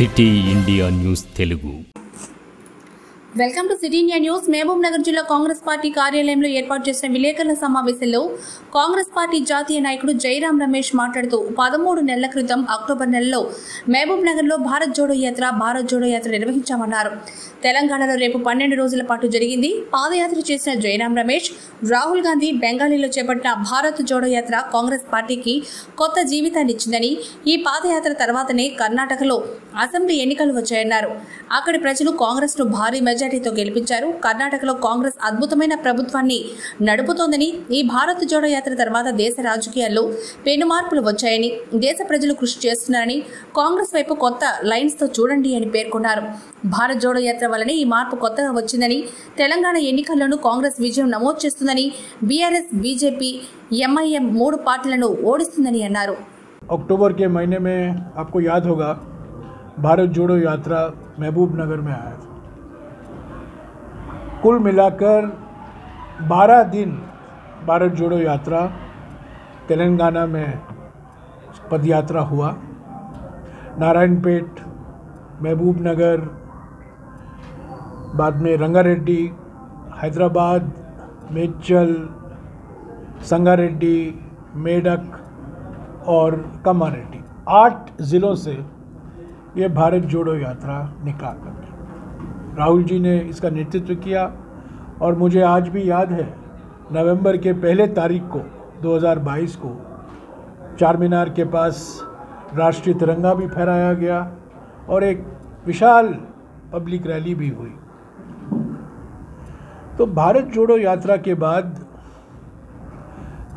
City India news Telugu. Welcome to city India news. Mahabubnagar జిల్లా Congress party కార్యాలయంలో ఏర్పాటు చేసిన విలేకరుల సమావేశంలో కాంగ్రెస్ పార్టీ జాతీయ నాయకుడు జైరాం రమేష్ మాట్లాడుతూ 13 నెలల క్రితం అక్టోబర్ నెలలో మహబూబ్ నగర్లో భారత్ జోడో యాత్ర నిర్వహించామన్నారు. తెలంగాణలో రేపు 12 రోజుల పాటు జరిగింది. పాదయాత్ర చేసిన జైరాం రమేష్, రాహుల్ గాంధీ బెంగాలీలో చేపట్టిన భారత్ జోడో యాత్ర కాంగ్రెస్ పార్టీకి కొత్త జీవితాన్ని ఇచ్చిందని, ఈ పాదయాత్ర తర్వాతనే కర్ణాటకలో అసెంబ్లీ ఎన్నికలు వచ్చాయన్నారు. అక్కడి ప్రజలు కాంగ్రెస్ ను భారీ మెజార్టీతో గెలిపించారు. కర్ణాటకలో కాంగ్రెస్ అద్భుతమైన ప్రభుత్వాన్ని నడుపుతోందని, ఈ భారత్ జోడో యాత్ర తర్వాత దేశ రాజకీయాల్లో పెను మార్పులు వచ్చాయని, దేశ ప్రజలు కృషి చేస్తున్నారని, కాంగ్రెస్ వైపు కొత్త లైన్స్ తో చూడండి అని పేర్కొన్నారు. భారత్ జోడో యాత్ర వల్లనే ఈ మార్పు కొత్తగా వచ్చిందని, తెలంగాణ ఎన్నికల్లోనూ కాంగ్రెస్ విజయం నమోదు చేస్తుందని, బీఆర్ఎస్, బీజేపీ, ఎంఐఎం 3 పార్టీలను ఓడిస్తుందని అన్నారు. अक्टूबर के महीने में आपको याद होगा भारत जोड़ो यात्रा महबूब नगर में आया था. कुल मिलाकर 12 दिन भारत जोड़ो यात्रा तेलंगाना में पदयात्रा हुआ. नारायणपेट, महबूब नगर, बाद में रंगारेड्डी, हैदराबाद, मेचल, संगारेड्डी, मेडक और कमारेड्डी, 8 ज़िलों से ये भारत जोड़ो यात्रा निकला करके राहुल जी ने इसका नेतृत्व किया. और मुझे आज भी याद है नवंबर के पहले तारीख को 2022 को चार मीनार के पास राष्ट्रीय तिरंगा भी फहराया गया और एक विशाल पब्लिक रैली भी हुई. तो भारत जोड़ो यात्रा के बाद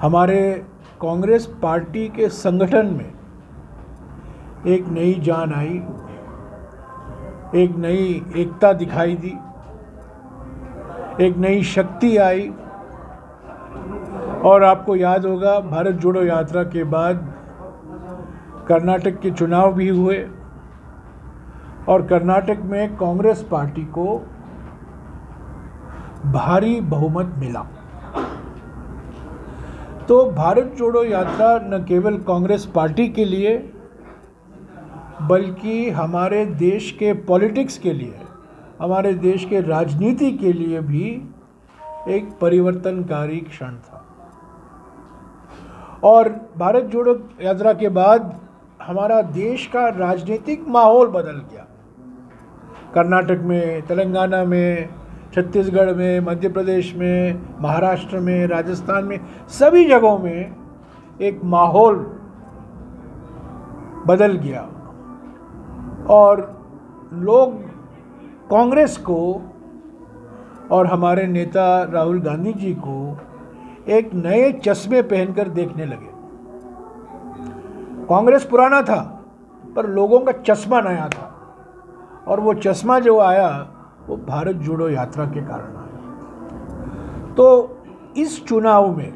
हमारे कांग्रेस पार्टी के संगठन में एक नई जान आई, एक नई एकता दिखाई दी, एक नई शक्ति आई. और आपको याद होगा भारत जोड़ो यात्रा के बाद कर्नाटक के चुनाव भी हुए और कर्नाटक में कांग्रेस पार्टी को भारी बहुमत मिला. तो भारत जोड़ो यात्रा न केवल कांग्रेस पार्टी के लिए बल्कि हमारे देश के पॉलिटिक्स के लिए, हमारे देश के राजनीति के लिए भी एक परिवर्तनकारी क्षण था. और भारत जोड़ो यात्रा के बाद हमारा देश का राजनीतिक माहौल बदल गया. कर्नाटक में, तेलंगाना में, छत्तीसगढ़ में, मध्य प्रदेश में, महाराष्ट्र में, राजस्थान में, सभी जगहों में एक माहौल बदल गया और लोग कांग्रेस को और हमारे नेता राहुल गांधी जी को एक नए चश्मे पहनकर देखने लगे. कांग्रेस पुराना था पर लोगों का चश्मा नया था और वो चश्मा जो आया वो भारत जोड़ो यात्रा के कारण आया. तो इस चुनाव में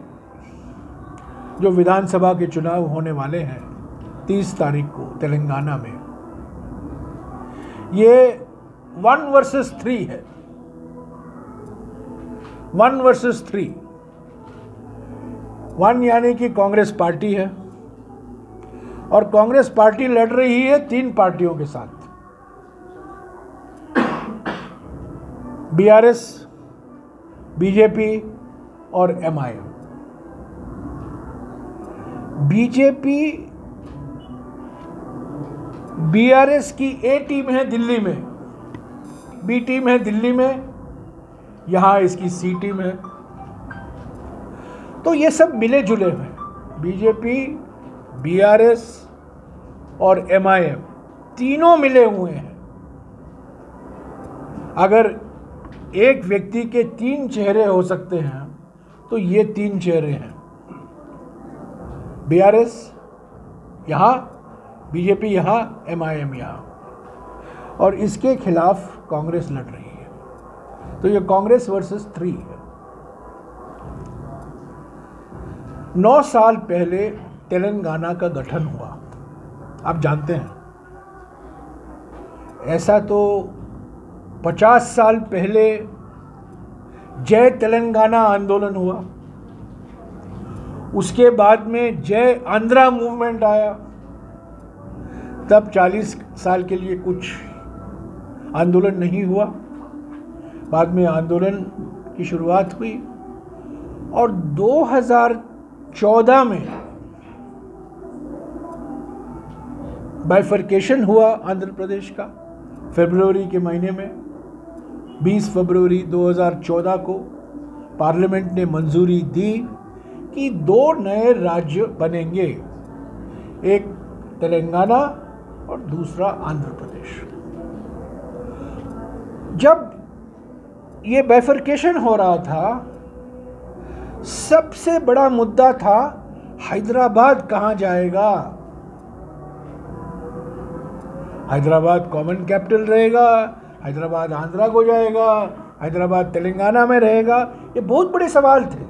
जो विधानसभा के चुनाव होने वाले हैं 30 तारीख को तेलंगाना में, ये 1 वर्सेस 3 है. 1 वर्सेस 3. 1 यानी कि कांग्रेस पार्टी है और कांग्रेस पार्टी लड़ रही है 3 पार्टियों के साथ, बीआरएस, बीजेपी और एमआईएम. बीजेपी बीआरएस की ए टीम है दिल्ली में, बी टीम है दिल्ली में, यहाँ इसकी सी टीम है. तो ये सब मिले जुले हैं. बीजेपी, बीआरएस और एमआईएम तीनों मिले हुए हैं. अगर एक व्यक्ति के 3 चेहरे हो सकते हैं तो ये 3 चेहरे हैं. बीआरएस यहाँ, बीजेपी यहाँ, एमआईएम यहाँ, और इसके खिलाफ कांग्रेस लड़ रही है. तो ये कांग्रेस वर्सेस 3 है. 9 साल पहले तेलंगाना का गठन हुआ, आप जानते हैं. ऐसा तो 50 साल पहले जय तेलंगाना आंदोलन हुआ, उसके बाद में जय आंध्रा मूवमेंट आया, तब 40 साल के लिए कुछ आंदोलन नहीं हुआ। बाद में आंदोलन की शुरुआत हुई और 2014 में बाइफर्केशन हुआ आंध्र प्रदेश का। फरवरी के महीने में 20 फरवरी 2014 को पार्लियामेंट ने मंजूरी दी कि 2 नए राज्य बनेंगे, एक तेलंगाना और दूसरा आंध्र प्रदेश। जब ये बाइफर्केशन हो रहा था, सबसे बड़ा मुद्दा था हैदराबाद कहाँ जाएगा। हैदराबाद कॉमन कैपिटल रहेगा, हैदराबाद आंध्रा को जाएगा, हैदराबाद तेलंगाना में रहेगा। ये बहुत बड़े सवाल थे।